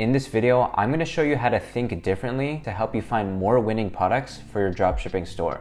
In this video, I'm going to show you how to think differently to help you find more winning products for your dropshipping store.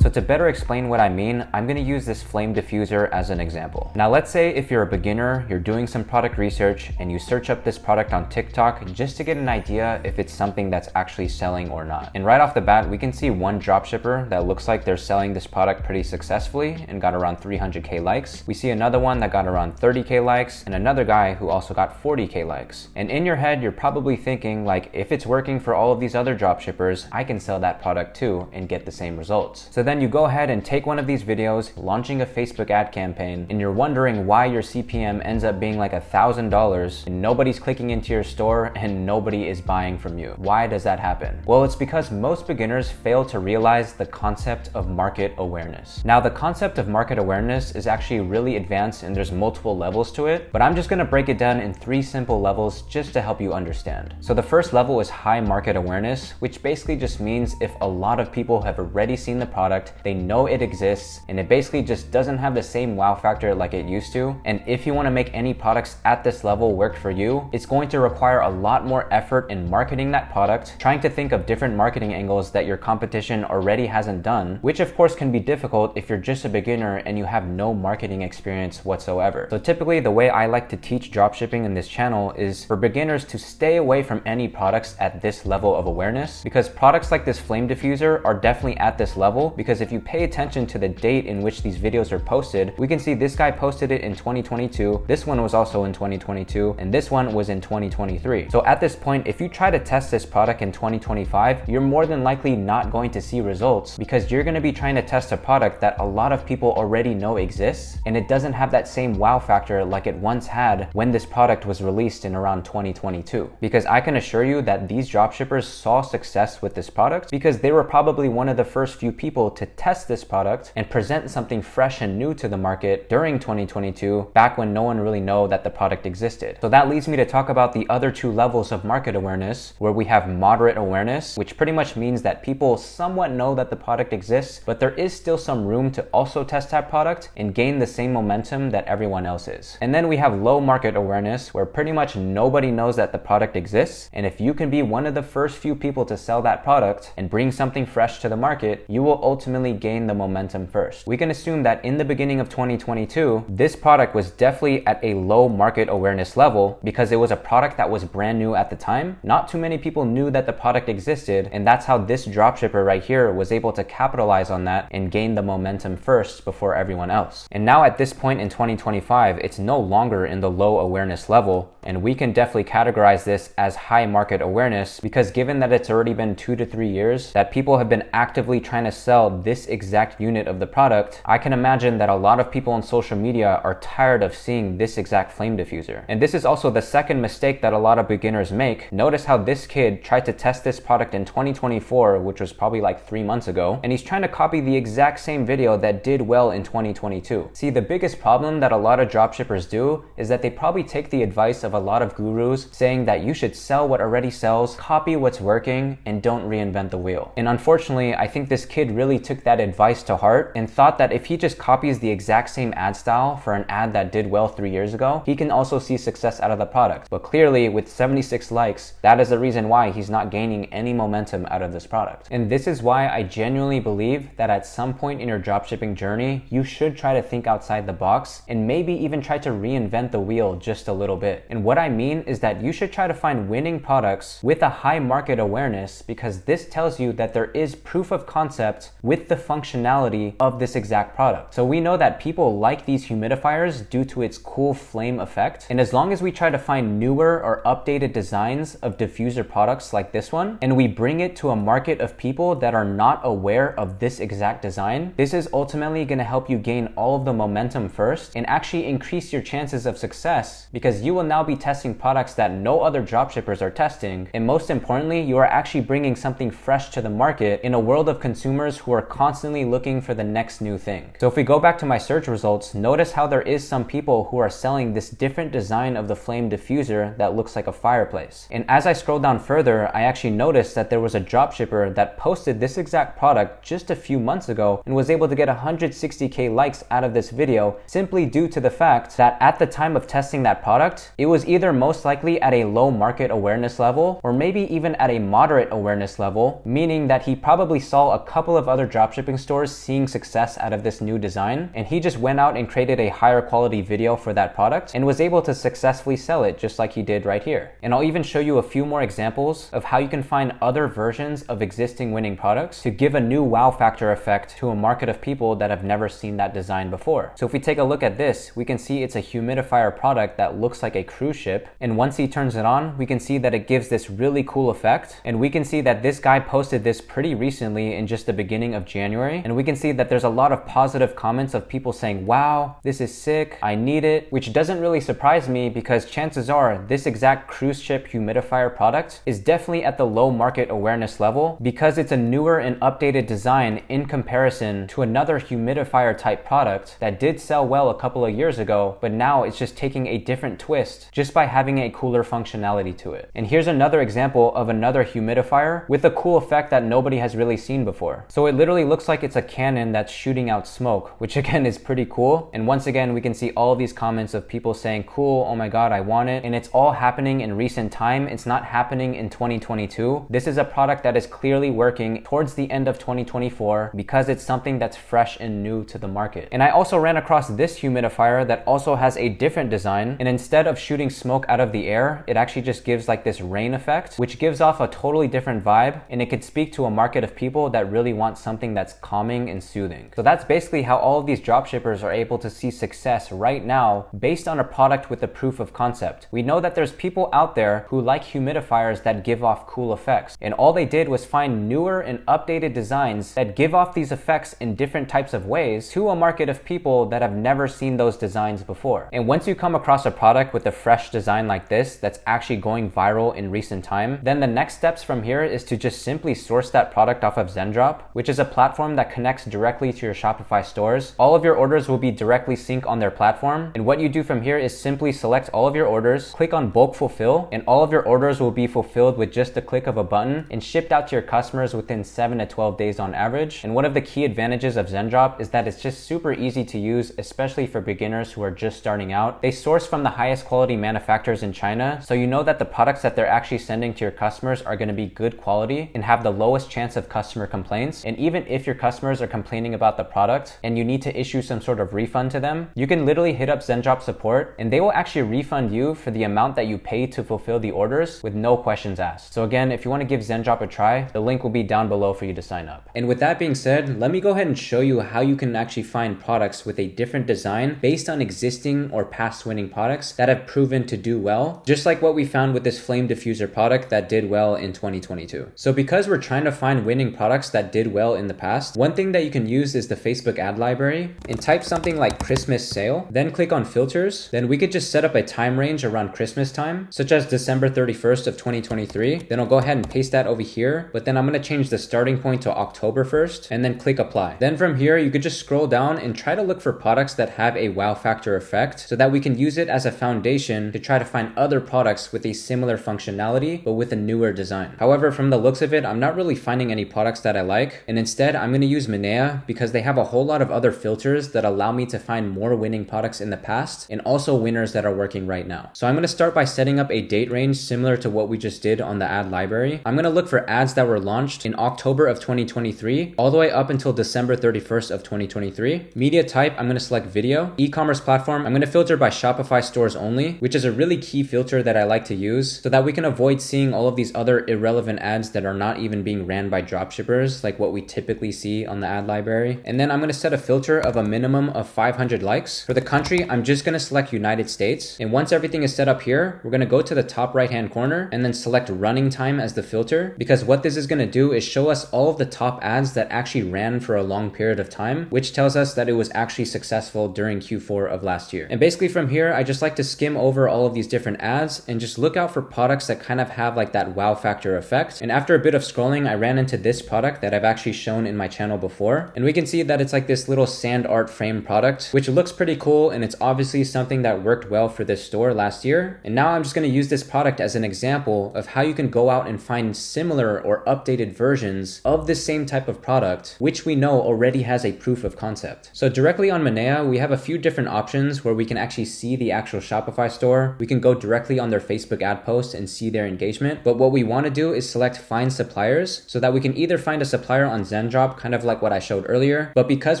So to better explain what I mean, I'm going to use this flame diffuser as an example. Now let's say if you're a beginner, you're doing some product research and you search up this product on TikTok just to get an idea if it's something that's actually selling or not. And right off the bat, we can see one dropshipper that looks like they're selling this product pretty successfully and got around 300k likes. We see another one that got around 30k likes and another guy who also got 40k likes. And in your head, you're probably thinking like, if it's working for all of these other dropshippers, I can sell that product too and get the same results. So then you go ahead and take one of these videos, launching a Facebook ad campaign, and you're wondering why your CPM ends up being like $1,000 and nobody's clicking into your store and nobody is buying from you. Why does that happen? Well, it's because most beginners fail to realize the concept of market awareness. Now, the concept of market awareness is actually really advanced and there's multiple levels to it, but I'm just gonna break it down in 3 simple levels just to help you understand. So the first level is high market awareness, which basically just means if a lot of people have already seen the product, they know it exists, and it basically just doesn't have the same wow factor like it used to. And if you want to make any products at this level work for you, it's going to require a lot more effort in marketing that product, trying to think of different marketing angles that your competition already hasn't done, which of course can be difficult if you're just a beginner and you have no marketing experience whatsoever. So typically the way I like to teach dropshipping in this channel is for beginners to stay away from any products at this level of awareness, because products like this flame diffuser are definitely at this level, because if you pay attention to the date in which these videos are posted, we can see this guy posted it in 2022, this one was also in 2022, and this one was in 2023. So at this point, if you try to test this product in 2025, you're more than likely not going to see results, because you're going to be trying to test a product that a lot of people already know exists, and it doesn't have that same wow factor like it once had when this product was released in around 2022. Because I can assure you that these dropshippers saw success with this product because they were probably one of the first few people to test this product and present something fresh and new to the market during 2022, back when no one really knew that the product existed. So that leads me to talk about the other 2 levels of market awareness, where we have moderate awareness, which pretty much means that people somewhat know that the product exists, but there is still some room to also test that product and gain the same momentum that everyone else is. And then we have low market awareness, where pretty much nobody knows that the product exists, and if you can be one of the first few people to sell that product and bring something fresh to the market, you will ultimately gain the momentum first. We can assume that in the beginning of 2022, this product was definitely at a low market awareness level because it was a product that was brand new at the time. Not too many people knew that the product existed, and that's how this dropshipper right here was able to capitalize on that and gain the momentum first before everyone else. And now at this point in 2025, it's no longer in the low awareness level, and we can definitely categorize this as high market awareness, because given that it's already been 2 to 3 years that people have been actively trying to sell this exact unit of the product, I can imagine that a lot of people on social media are tired of seeing this exact flame diffuser. And this is also the second mistake that a lot of beginners make. Notice how this kid tried to test this product in 2024, which was probably like 3 months ago, and he's trying to copy the exact same video that did well in 2022. See, the biggest problem that a lot of dropshippers do is that they probably take the advice of a lot of gurus saying that you should sell what already sells, copy what's working, and don't reinvent the wheel. And unfortunately, I think this kid really took that advice to heart and thought that if he just copies the exact same ad style for an ad that did well 3 years ago, he can also see success out of the product. But clearly, with 76 likes, that is the reason why he's not gaining any momentum out of this product. And this is why I genuinely believe that at some point in your dropshipping journey, you should try to think outside the box and maybe even try to reinvent the wheel just a little bit. And what I mean is that you should try to find winning products with a high market awareness, because this tells you that there is proof of concept with the functionality of this exact product. So we know that people like these humidifiers due to its cool flame effect. And as long as we try to find newer or updated designs of diffuser products like this one, and we bring it to a market of people that are not aware of this exact design, this is ultimately going to help you gain all of the momentum first and actually increase your chances of success, because you will now be testing products that no other dropshippers are testing. And most importantly, you are actually bringing something fresh to the market in a world of consumers who are constantly looking for the next new thing. So if we go back to my search results, notice how there is some people who are selling this different design of the flame diffuser that looks like a fireplace. And as I scroll down further, I actually noticed that there was a dropshipper that posted this exact product just a few months ago and was able to get 160k likes out of this video simply due to the fact that at the time of testing that product, it was either most likely at a low market awareness level or maybe even at a moderate awareness level, meaning that he probably saw a couple of other dropshipping stores seeing success out of this new design, and he just went out and created a higher quality video for that product and was able to successfully sell it just like he did right here. And I'll even show you a few more examples of how you can find other versions of existing winning products to give a new wow factor effect to a market of people that have never seen that design before. So if we take a look at this, we can see it's a humidifier product that looks like a cruise ship, and once he turns it on, we can see that it gives this really cool effect, and we can see that this guy posted this pretty recently in just the beginning of January, and we can see that there's a lot of positive comments of people saying, wow, this is sick, I need it, which doesn't really surprise me because chances are this exact cruise ship humidifier product is definitely at the low market awareness level because it's a newer and updated design in comparison to another humidifier type product that did sell well a couple of years ago, but now it's just taking a different twist just by having a cooler functionality to it. And here's another example of another humidifier with a cool effect that nobody has really seen before. So it literally looks like it's a cannon that's shooting out smoke, which again is pretty cool. And once again, we can see all of these comments of people saying, cool, oh my God, I want it. And it's all happening in recent time. It's not happening in 2022. This is a product that is clearly working towards the end of 2024 because it's something that's fresh and new to the market. And I also ran across this humidifier that also has a different design. And instead of shooting smoke out of the air, it actually just gives like this rain effect, which gives off a totally different vibe. And it could speak to a market of people that really want something that's calming and soothing. So that's basically how all of these dropshippers are able to see success right now based on a product with a proof of concept. We know that there's people out there who like humidifiers that give off cool effects. And all they did was find newer and updated designs that give off these effects in different types of ways to a market of people that have never seen those designs before. And once you come across a product with a fresh design like this that's actually going viral in recent time, then the next steps from here is to just simply source that product off of Zendrop, which is a platform that connects directly to your Shopify stores. All of your orders will be directly synced on their platform. And what you do from here is simply select all of your orders, click on bulk fulfill, and all of your orders will be fulfilled with just a click of a button and shipped out to your customers within 7 to 12 days on average. And one of the key advantages of Zendrop is that it's just super easy to use, especially for beginners who are just starting out. They source from the highest quality manufacturers in China, so you know that the products that they're actually sending to your customers are going to be good quality and have the lowest chance of customer complaints. And even if your customers are complaining about the product and you need to issue some sort of refund to them, you can literally hit up Zendrop support and they will actually refund you for the amount that you paid to fulfill the orders with no questions asked. So again, if you want to give Zendrop a try, the link will be down below for you to sign up. And with that being said, let me go ahead and show you how you can actually find products with a different design based on existing or past winning products that have proven to do well, just like what we found with this flame diffuser product that did well in 2022. So because we're trying to find winning products that did well in the past, one thing that you can use is the Facebook ad library and type something like Christmas sale, then click on filters. Then we could just set up a time range around Christmas time, such as December 31st of 2023. Then I'll go ahead and paste that over here, but then I'm going to change the starting point to October 1st and then click apply. Then from here, you could just scroll down and try to look for products that have a wow factor effect so that we can use it as a foundation to try to find other products with a similar functionality, but with a newer design. However, from the looks of it, I'm not really finding any products that I like. And instead, I'm going to use Minea because they have a whole lot of other filters that allow me to find more winning products in the past and also winners that are working right now. So I'm going to start by setting up a date range similar to what we just did on the ad library. I'm going to look for ads that were launched in October of 2023 all the way up until December 31st of 2023. Media type, I'm going to select video. E-commerce platform, I'm going to filter by Shopify stores only, which is a really key filter that I like to use so that we can avoid seeing all of these other irrelevant ads that are not even being ran by dropshippers like what we typically see on the ad library. And then I'm going to set a filter of a minimum of 500 likes. For the country, I'm just going to select United States. And once everything is set up here, we're going to go to the top right hand corner and then select running time as the filter, because what this is going to do is show us all of the top ads that actually ran for a long period of time, which tells us that it was actually successful during Q4 of last year. And basically from here, I just like to skim over all of these different ads and just look out for products that kind of have like that wow factor effect. And after a bit of scrolling, I ran into this product that I've actually shown shown in my channel before. And we can see that it's like this little sand art frame product, which looks pretty cool. And it's obviously something that worked well for this store last year. And now I'm just going to use this product as an example of how you can go out and find similar or updated versions of the same type of product, which we know already has a proof of concept. So directly on Minea, we have a few different options where we can actually see the actual Shopify store. We can go directly on their Facebook ad post and see their engagement. But what we want to do is select find suppliers so that we can either find a supplier on Zendrop, kind of like what I showed earlier. But because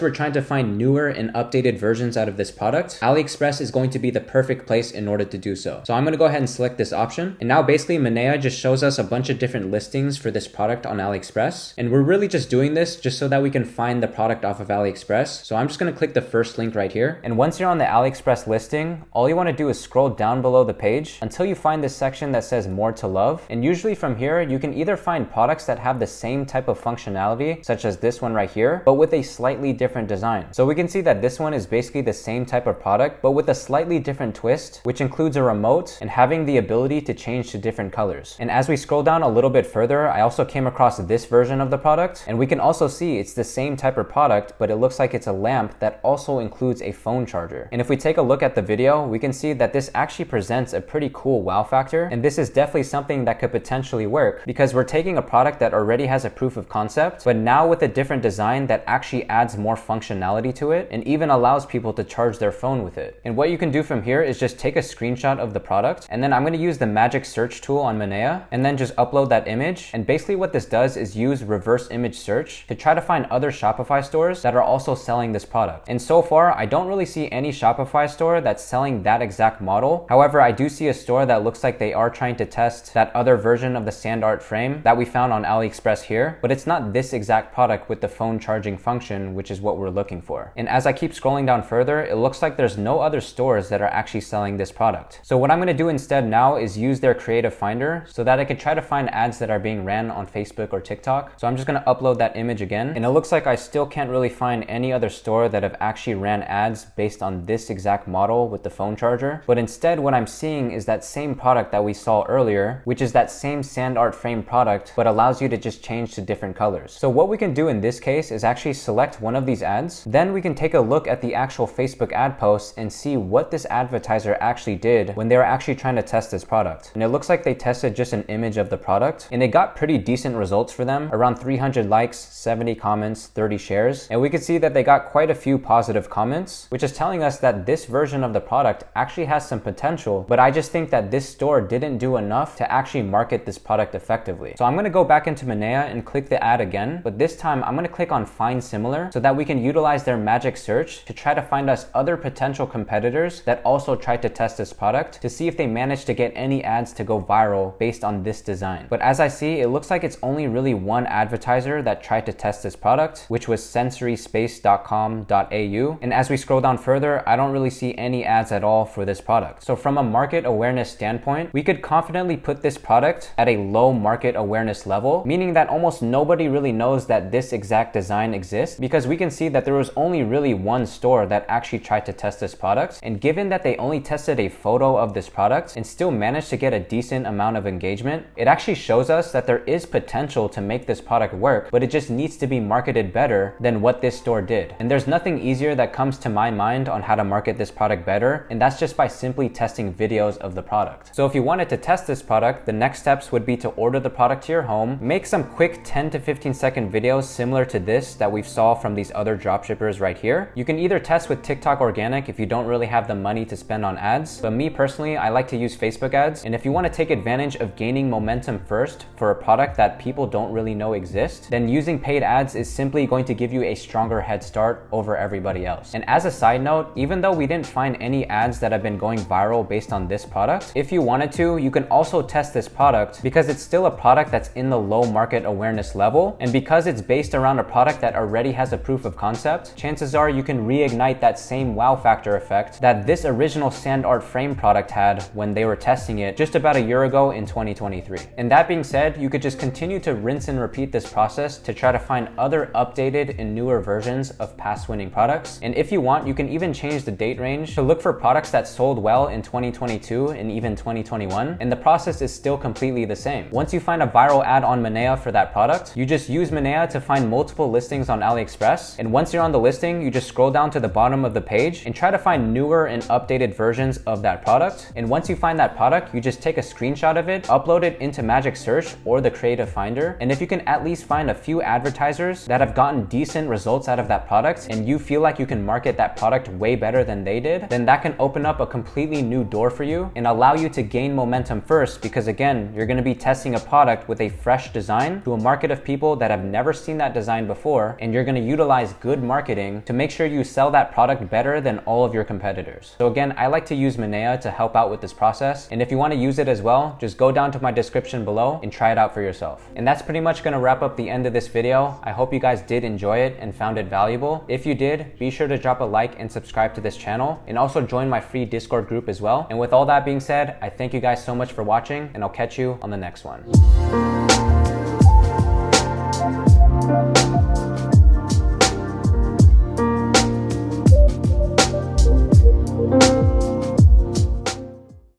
we're trying to find newer and updated versions out of this product, AliExpress is going to be the perfect place in order to do so. So I'm going to go ahead and select this option. And now basically Minea just shows us a bunch of different listings for this product on AliExpress. And we're really just doing this just so that we can find the product off of AliExpress. So I'm just going to click the first link right here. And once you're on the AliExpress listing, all you want to do is scroll down below the page until you find this section that says more to love. And usually from here, you can either find products that have the same type of functionality, such as this one right here, but with a slightly different design. So we can see that this one is basically the same type of product, but with a slightly different twist, which includes a remote and having the ability to change to different colors. And as we scroll down a little bit further, I also came across this version of the product, and we can also see it's the same type of product, but it looks like it's a lamp that also includes a phone charger. And if we take a look at the video, we can see that this actually presents a pretty cool wow factor. And this is definitely something that could potentially work because we're taking a product that already has a proof of concept, but now with a different design that actually adds more functionality to it and even allows people to charge their phone with it. And what you can do from here is just take a screenshot of the product, and then I'm going to use the magic search tool on Minea and then just upload that image. And basically what this does is use reverse image search to try to find other Shopify stores that are also selling this product. And so far, I don't really see any Shopify store that's selling that exact model. However, I do see a store that looks like they are trying to test that other version of the sand art frame that we found on AliExpress here, but it's not this exact product with the phone charging function, which is what we're looking for. And as I keep scrolling down further, it looks like there's no other stores that are actually selling this product. So what I'm going to do instead now is use their creative finder so that I can try to find ads that are being ran on Facebook or TikTok. So I'm just going to upload that image again. And it looks like I still can't really find any other store that have actually ran ads based on this exact model with the phone charger. But instead, what I'm seeing is that same product that we saw earlier, which is that same sand art frame product, but allows you to just change to different colors. So what we can do in this case is actually select one of these ads. Then we can take a look at the actual Facebook ad post and see what this advertiser actually did when they were actually trying to test this product. And it looks like they tested just an image of the product, and it got pretty decent results for them, around 300 likes, 70 comments, 30 shares. And we can see that they got quite a few positive comments, which is telling us that this version of the product actually has some potential, but I just think that this store didn't do enough to actually market this product effectively. So I'm going to go back into Minea and click the ad again, but this time I'm going to click on find similar so that we can utilize their magic search to try to find us other potential competitors that also tried to test this product to see if they managed to get any ads to go viral based on this design. But as I see, it looks like it's only really one advertiser that tried to test this product, which was sensoryspace.com.au. And as we scroll down further, I don't really see any ads at all for this product. So from a market awareness standpoint, we could confidently put this product at a low market awareness level, meaning that almost nobody really knows that this exact design exists, because we can see that there was only really one store that actually tried to test this product. And given that they only tested a photo of this product and still managed to get a decent amount of engagement, it actually shows us that there is potential to make this product work, but it just needs to be marketed better than what this store did. And there's nothing easier that comes to my mind on how to market this product better, and that's just by simply testing videos of the product. So if you wanted to test this product, the next steps would be to order the product to your home, make some quick 10 to 15 second videos similar to this that we've saw from these other dropshippers right here. You can either test with TikTok organic if you don't really have the money to spend on ads, but me personally, I like to use Facebook ads. And if you want to take advantage of gaining momentum first for a product that people don't really know exists, then using paid ads is simply going to give you a stronger head start over everybody else. And as a side note, even though we didn't find any ads that have been going viral based on this product, if you wanted to, you can also test this product because it's still a product that's in the low market awareness level. And because it's based around a product that already has a proof of concept, chances are you can reignite that same wow factor effect that this original sand art frame product had when they were testing it just about a year ago in 2023. And that being said, you could just continue to rinse and repeat this process to try to find other updated and newer versions of past winning products. And if you want, you can even change the date range to look for products that sold well in 2022 and even 2021. And the process is still completely the same. Once you find a viral ad on Minea for that product, you just use Minea Minea to find multiple listings on AliExpress. And once you're on the listing, you just scroll down to the bottom of the page and try to find newer and updated versions of that product. And once you find that product, you just take a screenshot of it, upload it into Magic Search or the Creative Finder. And if you can at least find a few advertisers that have gotten decent results out of that product and you feel like you can market that product way better than they did, then that can open up a completely new door for you and allow you to gain momentum first, because again, you're going to be testing a product with a fresh design to a market of people that have never seen that design before, and you're going to utilize good marketing to make sure you sell that product better than all of your competitors. So again, I like to use Minea to help out with this process, and if you want to use it as well, just go down to my description below and try it out for yourself. And that's pretty much going to wrap up the end of this video. I hope you guys did enjoy it and found it valuable. If you did, be sure to drop a like and subscribe to this channel, and also join my free Discord group as well. And with all that being said, I thank you guys so much for watching, and I'll catch you on the next one.